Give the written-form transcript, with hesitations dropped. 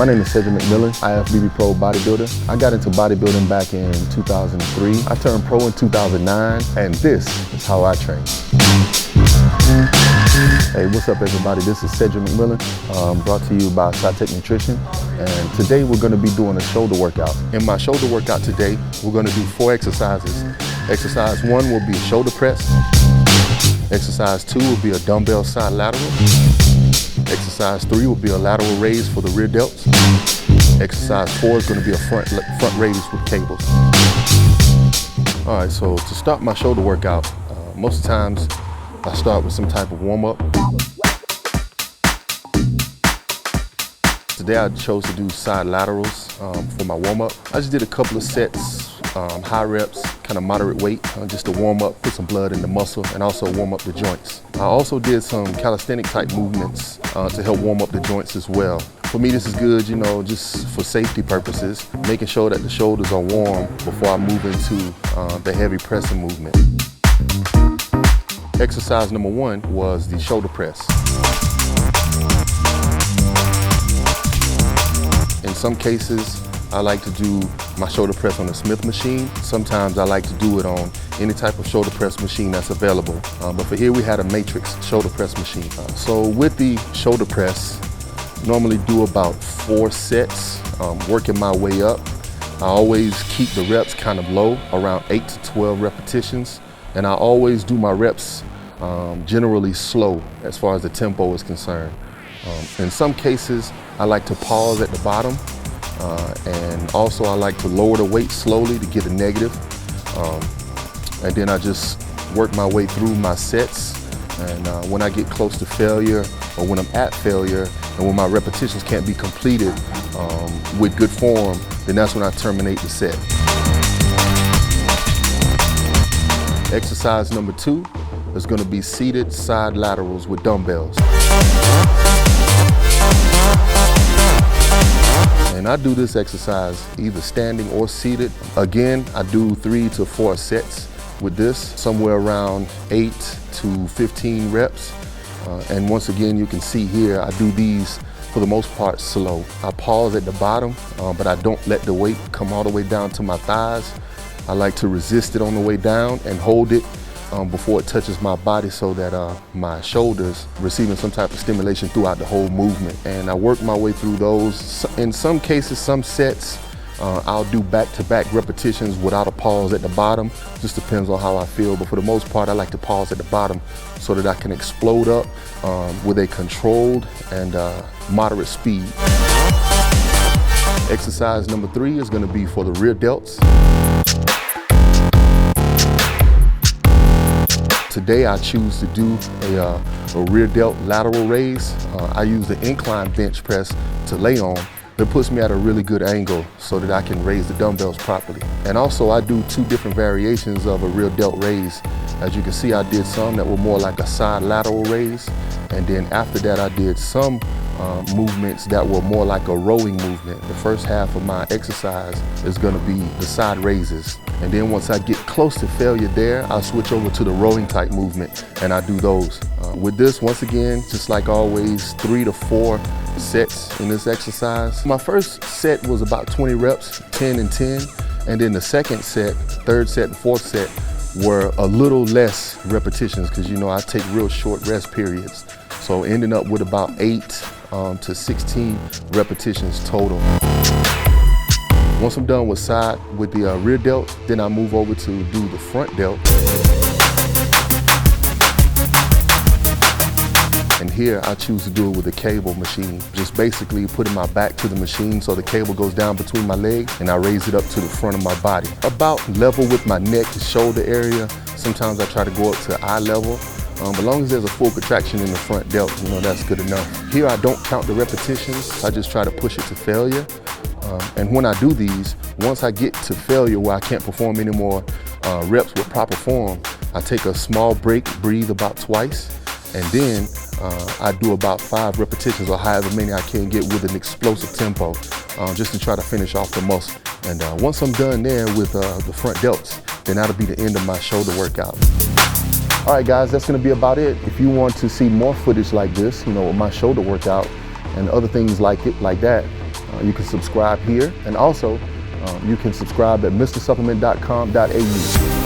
My name is Cedric McMillan, IFBB Pro Bodybuilder. I got into bodybuilding back in 2003. I turned pro in 2009, and this is how I train. Hey, what's up everybody? This is Cedric McMillan, brought to you by Cytec Nutrition. And today we're gonna be doing a shoulder workout. In my shoulder workout today, we're gonna do 4 exercises. Exercise 1 will be a shoulder press. Exercise 2 will be a dumbbell side lateral. Exercise 3 will be a lateral raise for the rear delts. Exercise 4 is going to be a front raise with cables. All right, so to start my shoulder workout, most of the times I start with some type of warm-up. Today I chose to do side laterals for my warm-up. I just did a couple of sets, high reps, kind of moderate weight, just to warm up, put some blood in the muscle, and also warm up the joints. I also did some calisthenic type movements to help warm up the joints as well. For me, this is good, you know, just for safety purposes, making sure that the shoulders are warm before I move into the heavy pressing movement. Exercise number 1 was the shoulder press. In some cases, I like to do my shoulder press on a Smith machine. Sometimes I like to do it on any type of shoulder press machine that's available. But for here we had a Matrix shoulder press machine. So with the shoulder press, normally do about 4 sets, working my way up. I always keep the reps kind of low, around 8 to 12 repetitions. And I always do my reps generally slow as far as the tempo is concerned. In some cases, I like to pause at the bottom. And also I like to lower the weight slowly to get a negative. And then I just work my way through my sets. And when I get close to failure, or when I'm at failure, and when my repetitions can't be completed with good form, then that's when I terminate the set. Exercise number 2 is going to be seated side laterals with dumbbells. And I do this exercise either standing or seated. Again, I do 3 to 4 sets with this, somewhere around 8 to 15 reps. And once again, you can see here, I do these for the most part slow. I pause at the bottom, but I don't let the weight come all the way down to my thighs. I like to resist it on the way down and hold it before it touches my body, so that my shoulders receiving some type of stimulation throughout the whole movement. And I work my way through those. In some cases, some sets, I'll do back-to-back repetitions without a pause at the bottom. Just depends on how I feel, but for the most part, I like to pause at the bottom so that I can explode up with a controlled and moderate speed. Exercise number 3 is going to be for the rear delts. Today I choose to do a rear delt lateral raise. I use the incline bench press to lay on. It puts me at a really good angle so that I can raise the dumbbells properly. And also I do 2 different variations of a rear delt raise. As you can see, I did some that were more like a side lateral raise. And then after that, I did some movements that were more like a rowing movement. The first half of my exercise is gonna be the side raises. And then once I get close to failure there, I'll switch over to the rowing type movement, and I do those. With this, once again, just like always, 3 to 4 sets in this exercise. My first set was about 20 reps, 10 and 10. And then the second set, third set and fourth set were a little less repetitions, because you know I take real short rest periods. So ending up with about 8 to 16 repetitions total. Once I'm done with the rear delt, then I move over to do the front delt. And here I choose to do it with a cable machine. Just basically putting my back to the machine so the cable goes down between my legs, and I raise it up to the front of my body. About level with my neck to shoulder area. Sometimes I try to go up to eye level. But as long as there's a full contraction in the front delt, you know, that's good enough. Here I don't count the repetitions. I just try to push it to failure. And when I do these, once I get to failure where I can't perform any more reps with proper form, I take a small break, breathe about twice, and then I do about 5 repetitions or however many I can get with an explosive tempo, just to try to finish off the muscle. And once I'm done there with the front delts, then that'll be the end of my shoulder workout. All right, guys, that's gonna be about it. If you want to see more footage like this, you know, my shoulder workout and other things like that, You can subscribe here, and also you can subscribe at MrSupplement.com.au.